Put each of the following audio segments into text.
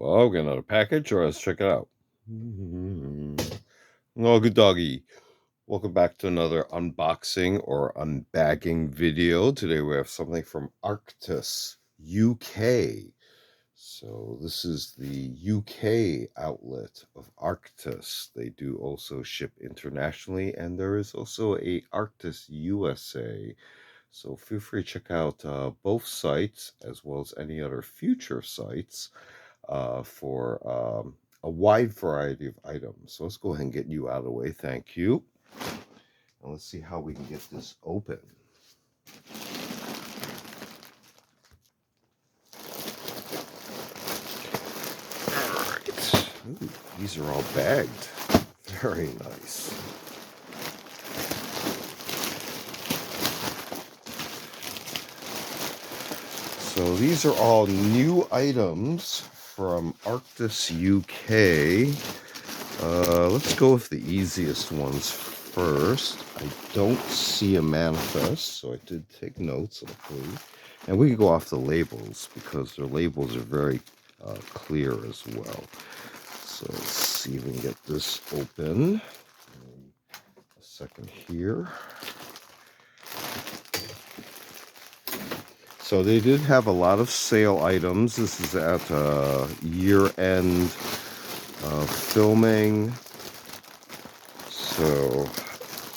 Well, we got another package, or let's check it out. Oh, good doggy. Welcome back to another unboxing or unbagging video. Today we have something from Arktis, UK. So this is the UK outlet of Arktis. They do also ship internationally, and there is also a Arktis USA. So feel free to check out both sites as well as any other future sites for a wide variety of items. So let's go ahead and get you out of the way. Thank you. And let's see how we can get this open. All right. Ooh, these are all bagged. Very nice. So these are all new items from Arktis UK. Let's go with the easiest ones first. I don't see a manifest, so I did take notes, hopefully. And we can go off the labels because their labels are very clear as well. So let's see if we can get this open. A second here. So they did have a lot of sale items. This is at year-end filming. So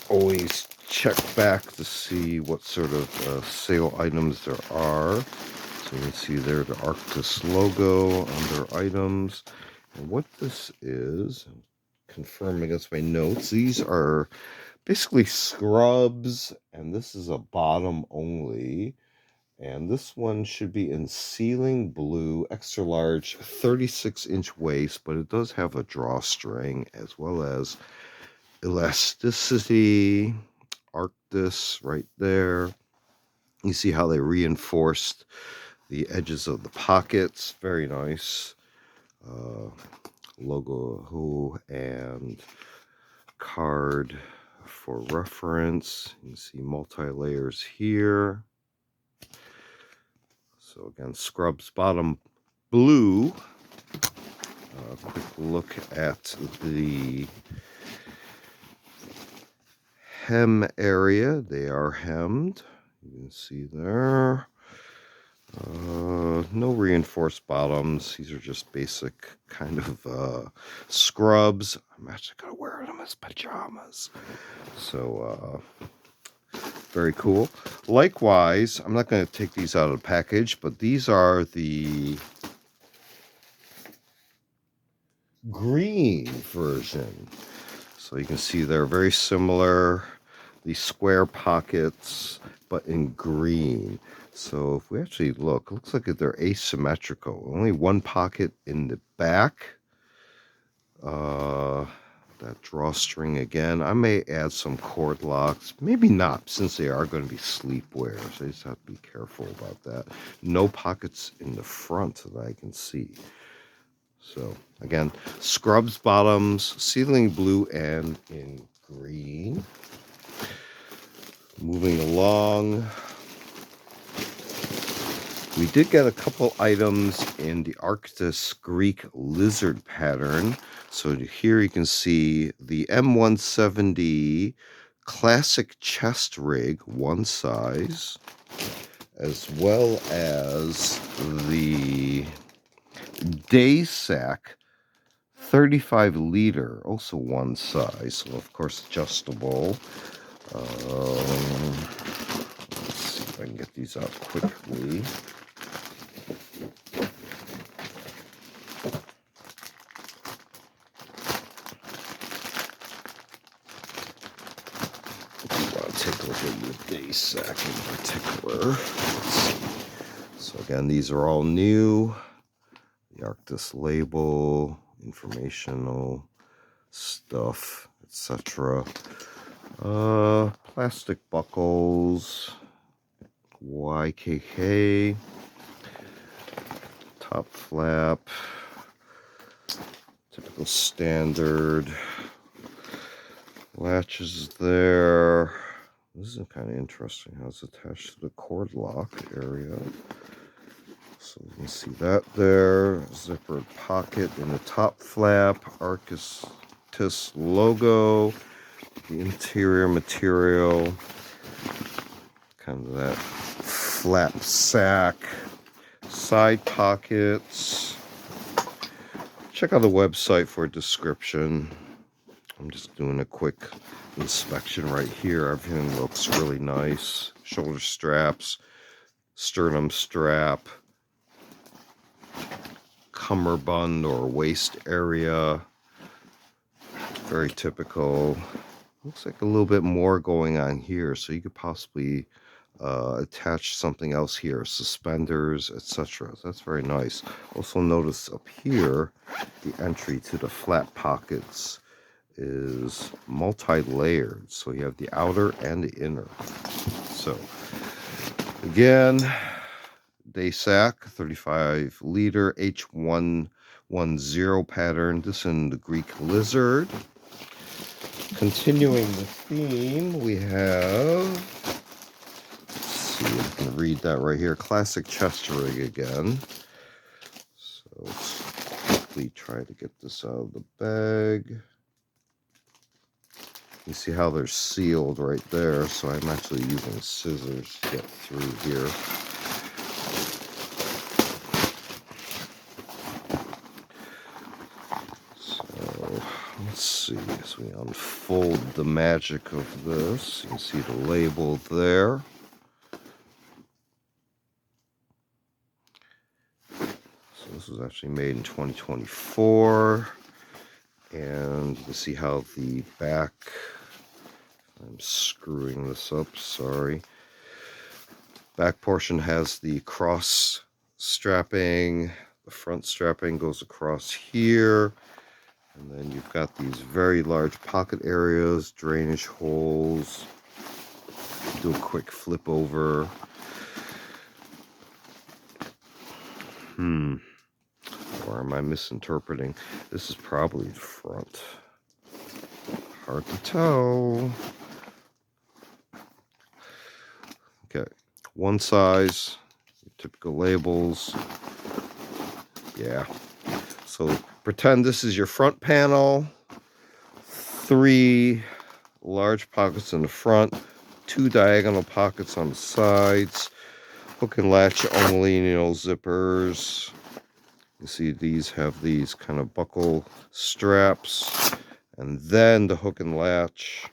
always check back to see what sort of sale items there are. So you can see there the Arktis logo under items. And what this is, I'm confirming against my notes, these are basically scrubs, and this is a bottom only. And this one should be in ceiling blue, extra large, 36-inch waist, but it does have a drawstring as well as elasticity, Arktis right there. You see how they reinforced the edges of the pockets. Very nice. Logo and card for reference. You can see multi-layers here. So again, scrubs bottom blue. Quick look at the hem area. They are hemmed. You can see there. No reinforced bottoms. These are just basic kind of scrubs. I'm actually going to wear them as pajamas. So, very cool. Likewise, I'm not going to take these out of the package, but these are the green version. So you can see they're very similar. These square pockets, but in green. So if we actually look, it looks like they're asymmetrical. Only one pocket in the back. That drawstring again. I may add some cord locks. Maybe not, since they are going to be sleepwear. So you just have to be careful about that. No pockets in the front that I can see. So again, scrubs bottoms, ceiling blue and in green. Moving along, we did get a couple items in the Arktis Greek lizard pattern. So here you can see the M170 classic chest rig, one size, as well as the Daysack 35 liter, also one size, so of course adjustable. Let's see if I can get these out quickly. I'll take a look at the Daysack in particular. Let's see. So again, these are all new. The Arktis label, informational stuff, etc. Plastic buckles, YKK, top flap, typical standard, latches there. This is kind of interesting how it's attached to the cord lock area. So you can see that there. Zippered pocket in the top flap. Arktis logo. The interior material. Kind of that flap sack. Side pockets. Check out the website for a description. I'm just doing a quick inspection right here. Everything looks really nice. Shoulder straps, sternum strap, cummerbund or waist area. Very typical. Looks like a little bit more going on here, so you could possibly attach something else here, suspenders, etc. That's very nice. Also notice up here, the entry to the flap pockets is multi-layered, so you have the outer and the inner. So again, Daysack 35 liter H110 pattern. This in the Greek lizard. Continuing the theme, we have, let's see if I can read that right here, classic chest rig again. So let's quickly try to get this out of the bag. You see how they're sealed right there, so I'm actually using scissors to get through here. So let's see, as we unfold the magic of this, you can see the label there. So this was actually made in 2024. And you see how the back, I'm screwing this up, sorry. Back portion has the cross strapping. The front strapping goes across here. And then you've got these very large pocket areas, drainage holes. Do a quick flip over. Or am I misinterpreting? This is probably the front. Hard to tell. Okay, one size, typical labels. Yeah. So pretend this is your front panel. 3 large pockets in the front, 2 diagonal pockets on the sides. Hook and latch only, zippers. You see these have these kind of buckle straps, and then the hook and latch.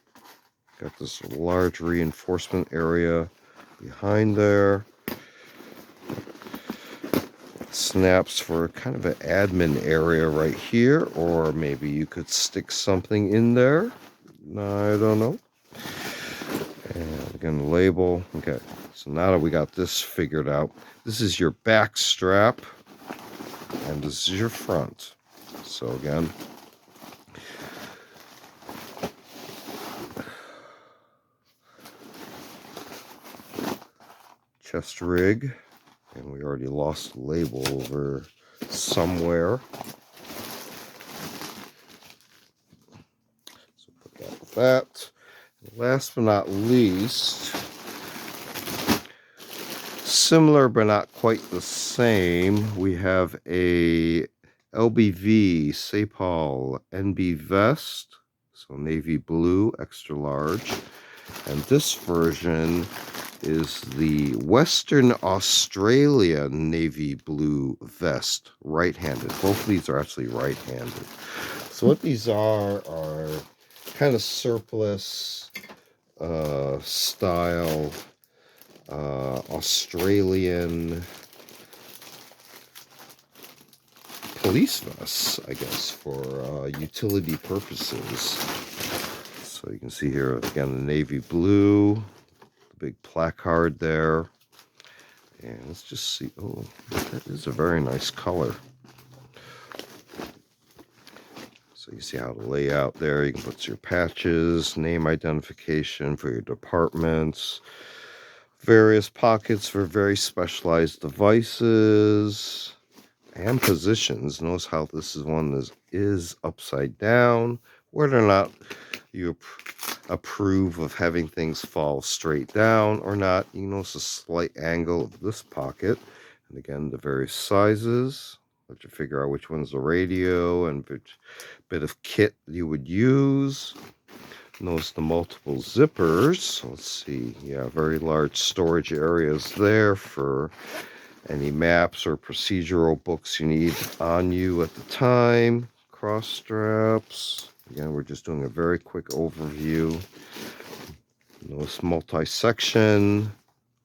Got this large reinforcement area behind there. Snaps for kind of an admin area right here, or maybe you could stick something in there. I don't know. And again, the label. Okay, so now that we got this figured out, this is your back strap. And this is your front. So again, chest rig, and we already lost the label over somewhere. So put that with that. Last but not least, similar but not quite the same, we have a LBV Ceil NB vest, so navy blue, extra large. And this version is the Western Australia navy blue vest, right-handed. Both of these are actually right-handed. So what these are kind of surplus style Australian police vests, I guess, for utility purposes. So you can see here, again, the navy blue, the big placard there. And let's just see, oh, that is a very nice color. So you see how the layout there, you can put your patches, name identification for your departments, various pockets for very specialized devices and positions. Notice how this is one is upside down. Whether or not you approve of having things fall straight down or not, you notice a slight angle of this pocket. And again, the various sizes. Let you figure out which one's the radio and which bit of kit you would use. Notice the multiple zippers. Let's see. Yeah, very large storage areas there for any maps or procedural books you need on you at the time. Cross straps. Again, we're just doing a very quick overview. Notice multi-section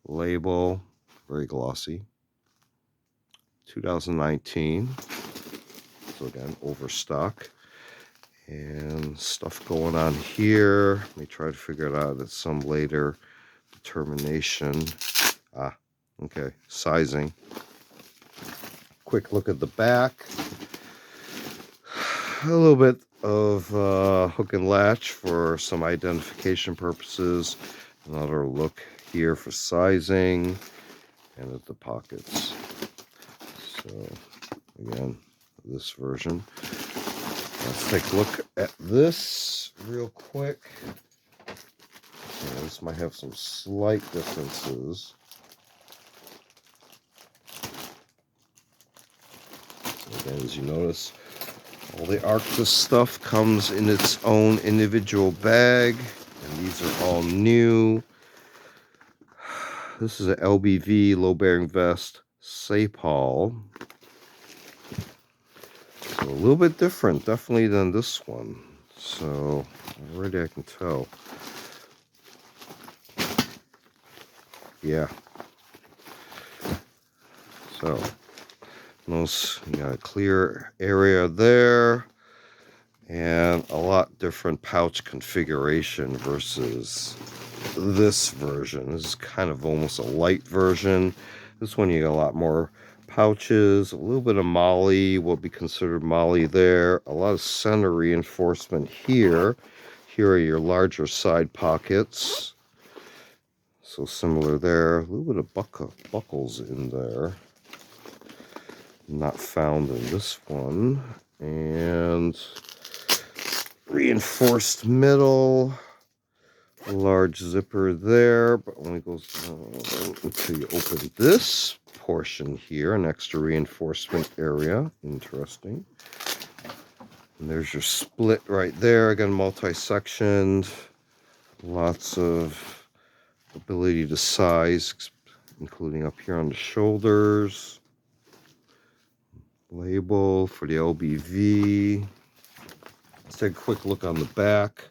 label, very glossy. 2019. So again, overstock. And stuff going on here. Let me try to figure it out at some later determination. Okay, sizing. Quick look at the back. A little bit of hook and latch for some identification purposes. Another look here for sizing and at the pockets. So again, this version. Let's take a look at this real quick. This might have some slight differences. So again, as you notice, all the Arktis stuff comes in its own individual bag, and these are all new. This is an LBV low-bearing vest Ceil. So a little bit different, definitely, than this one. So already I can tell. Yeah. So notice you got a clear area there and a lot different pouch configuration versus this version. This is kind of almost a light version. This one you got a lot more pouches, a little bit of Molle, what would be considered Molle there, a lot of center reinforcement here. Here are your larger side pockets. So similar there, a little bit of buckles in there. Not found in this one. And reinforced middle, large zipper there, but only goes until you open this portion here, an extra reinforcement area. Interesting. And there's your split right there, again multi-sectioned, lots of ability to size, including up here on the shoulders. Label for the LBV. Let's take a quick look on the back.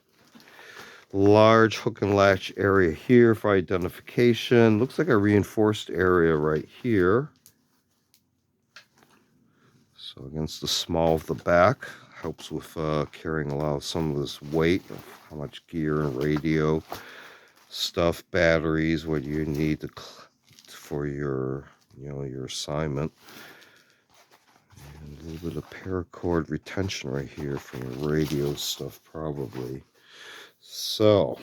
Large hook and latch area here for identification. Looks like a reinforced area right here. So against the small of the back, helps with carrying a lot of some of this weight of how much gear and radio stuff, batteries, what you need for your your assignment. And a little bit of paracord retention right here for your radio stuff, probably. So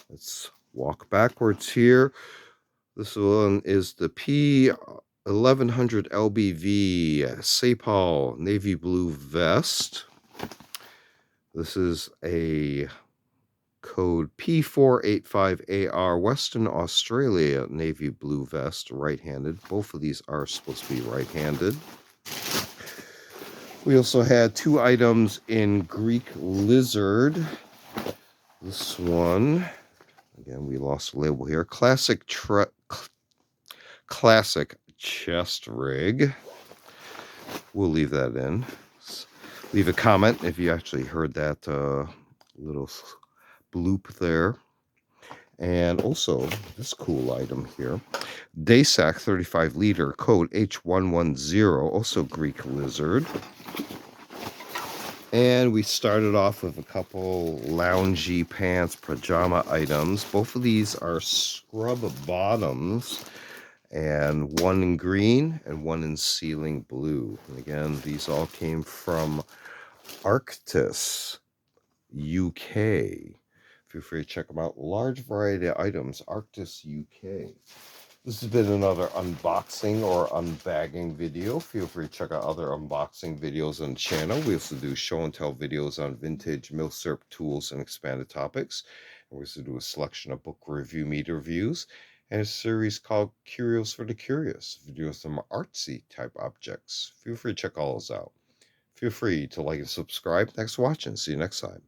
let's walk backwards here. This one is the P1100 LBV Ceil navy blue vest. This is a code P485AR Western Australia navy blue vest, right-handed. Both of these are supposed to be right-handed. We also had two items in Greek lizard. This one, again, we lost the label here. Classic chest rig. We'll leave that in. Leave a comment if you actually heard that little bloop there. And also this cool item here, Daysack 35 liter, code H110, also Greek lizard. And we started off with a couple loungy pants, pajama items. Both of these are scrub bottoms, and one in green and one in ceiling blue. And again, these all came from Arktis, UK. Feel free to check them out. Large variety of items, Arktis, UK. This has been another unboxing or unbagging video. Feel free to check out other unboxing videos on the channel. We also do show and tell videos on vintage milk syrup tools and expanded topics. And we also do a selection of book review meter reviews. and a series called Curios for the Curious, videos from artsy type objects. Feel free to check all those out. Feel free to like and subscribe. Thanks for watching. See you next time.